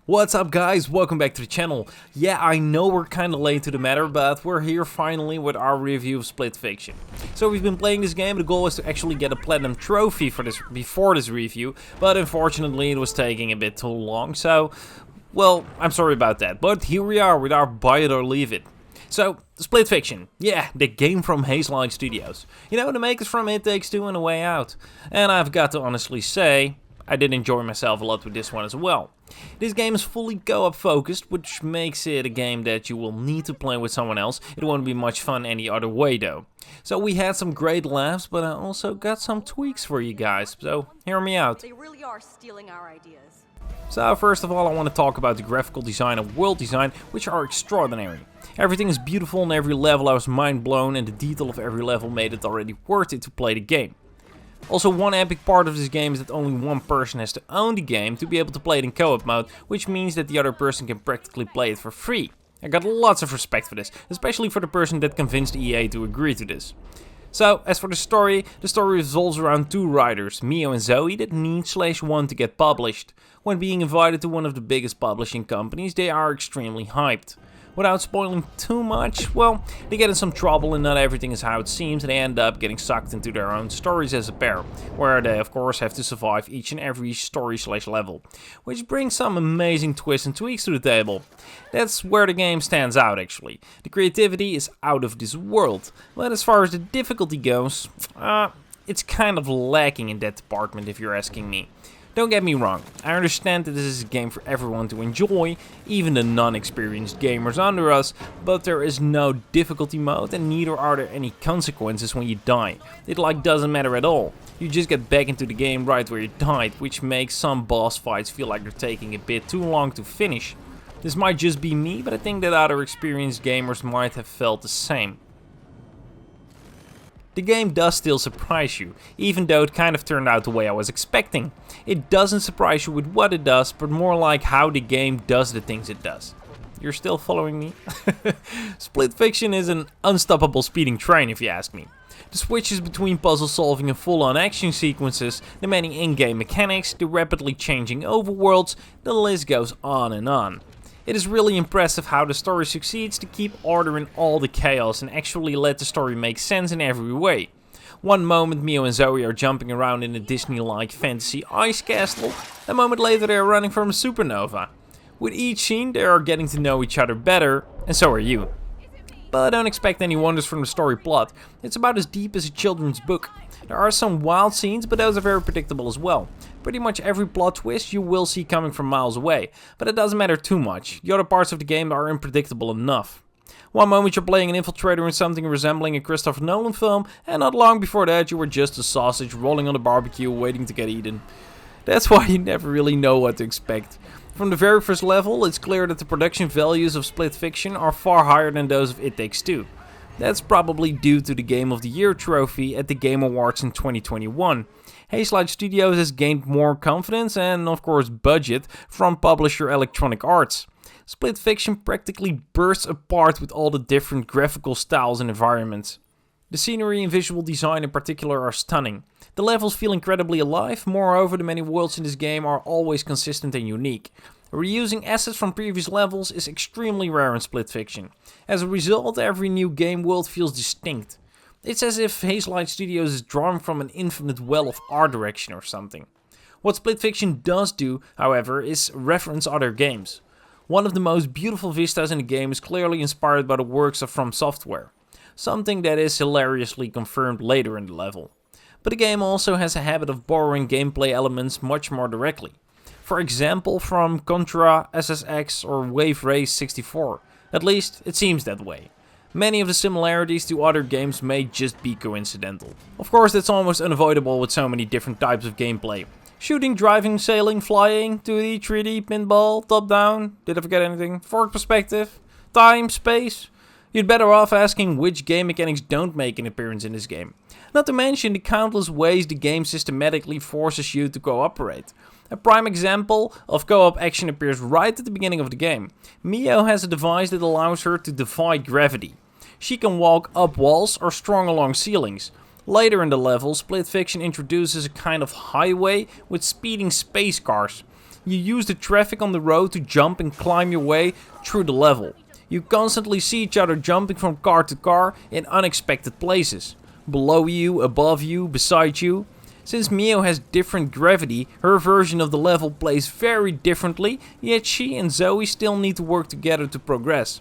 What's up guys, welcome back to the channel. Yeah, I know we're kinda late to the matter, but we're here finally with our review of Split Fiction. So we've been playing this game. The goal is to actually get a platinum trophy for this before this review, but unfortunately it was taking a bit too long, so, well, I'm sorry about that. But here we are with our buy it or leave it. So, Split Fiction, yeah, the game from Hazelight Studios. You know, the makers from It Takes Two and A Way Out. And I've got to honestly say, I did enjoy myself a lot with this one as well. This game is fully co-op focused, which makes it a game that you will need to play with someone else. It won't be much fun any other way though. So we had some great laughs, but I also got some tweaks for you guys, so hear me out. They really are stealing our ideas. So first of all, I want to talk about the graphical design and world design, which are extraordinary. Everything is beautiful on every level. I was mind blown, and the detail of every level made it already worth it to play the game. Also, one epic part of this game is that only one person has to own the game to be able to play it in co-op mode, which means that the other person can practically play it for free. I got lots of respect for this, especially for the person that convinced EA to agree to this. So, as for the story revolves around two writers, Mio and Zoe, that need/want to get published. When being invited to one of the biggest publishing companies, they are extremely hyped. Without spoiling too much, well, they get in some trouble and not everything is how it seems, and they end up getting sucked into their own stories as a pair, where they of course have to survive each and every story/level, which brings some amazing twists and tweaks to the table. That's where the game stands out actually. The creativity is out of this world, but as far as the difficulty goes, it's kind of lacking in that department if you're asking me. Don't get me wrong, I understand that this is a game for everyone to enjoy, even the non-experienced gamers under us, but there is no difficulty mode and neither are there any consequences when you die. It doesn't matter at all. You just get back into the game right where you died, which makes some boss fights feel like they're taking a bit too long to finish. This might just be me, but I think that other experienced gamers might have felt the same. The game does still surprise you, even though it kind of turned out the way I was expecting. It doesn't surprise you with what it does, but more like how the game does the things it does. You're still following me? Split Fiction is an unstoppable speeding train if you ask me. The switches between puzzle solving and full-on action sequences, the many in-game mechanics, the rapidly changing overworlds, the list goes on and on. It is really impressive how the story succeeds to keep order in all the chaos and actually let the story make sense in every way. One moment Mio and Zoe are jumping around in a Disney-like fantasy ice castle, a moment later they are running from a supernova. With each scene they are getting to know each other better, and so are you. But don't expect any wonders from the story plot, it's about as deep as a children's book. There are some wild scenes, but those are very predictable as well. Pretty much every plot twist you will see coming from miles away, but it doesn't matter too much, the other parts of the game are unpredictable enough. One moment you're playing an infiltrator in something resembling a Christopher Nolan film, and not long before that you were just a sausage rolling on the barbecue waiting to get eaten. That's why you never really know what to expect. From the very first level, it's clear that the production values of Split Fiction are far higher than those of It Takes Two. That's probably due to the Game of the Year trophy at the Game Awards in 2021. Hazelight Studios has gained more confidence and, of course, budget from publisher Electronic Arts. Split Fiction practically bursts apart with all the different graphical styles and environments. The scenery and visual design in particular are stunning. The levels feel incredibly alive, moreover the many worlds in this game are always consistent and unique. Reusing assets from previous levels is extremely rare in Split Fiction. As a result, every new game world feels distinct. It's as if Hazelight Studios is drawn from an infinite well of art direction or something. What Split Fiction does do, however, is reference other games. One of the most beautiful vistas in the game is clearly inspired by the works of From Software, something that is hilariously confirmed later in the level. But the game also has a habit of borrowing gameplay elements much more directly. For example, from Contra, SSX or Wave Race 64. At least, it seems that way. Many of the similarities to other games may just be coincidental. Of course, that's almost unavoidable with so many different types of gameplay. Shooting, driving, sailing, flying, 2D, 3D, pinball, top-down, did I forget anything? Forward perspective, time, space. You'd better off asking which game mechanics don't make an appearance in this game. Not to mention the countless ways the game systematically forces you to cooperate. A prime example of co-op action appears right at the beginning of the game. Mio has a device that allows her to defy gravity. She can walk up walls or strong along ceilings. Later in the level, Split Fiction introduces a kind of highway with speeding space cars. You use the traffic on the road to jump and climb your way through the level. You constantly see each other jumping from car to car in unexpected places. Below you, above you, beside you. Since Mio has different gravity, her version of the level plays very differently, yet she and Zoe still need to work together to progress.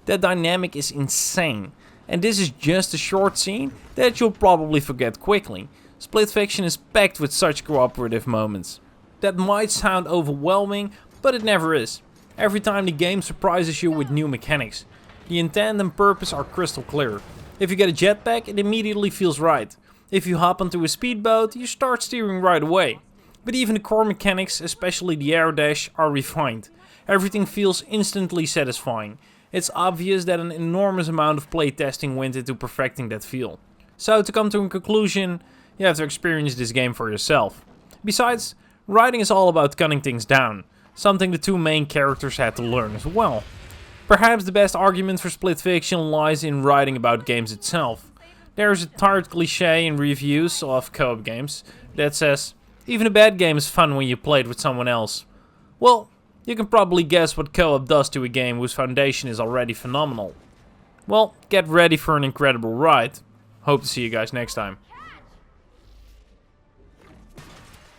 That dynamic is insane. And this is just a short scene that you'll probably forget quickly. Split Fiction is packed with such cooperative moments. That might sound overwhelming, but it never is. Every time the game surprises you with new mechanics. The intent and purpose are crystal clear. If you get a jetpack, it immediately feels right. If you hop onto a speedboat, you start steering right away. But even the core mechanics, especially the air dash, are refined. Everything feels instantly satisfying. It's obvious that an enormous amount of playtesting went into perfecting that feel. So to come to a conclusion, you have to experience this game for yourself. Besides, writing is all about cutting things down, something the two main characters had to learn as well. Perhaps the best argument for Split Fiction lies in writing about games itself. There is a tired cliche in reviews of co-op games that says, even a bad game is fun when you play it with someone else. Well, you can probably guess what co-op does to a game whose foundation is already phenomenal. Well, get ready for an incredible ride. Hope to see you guys next time.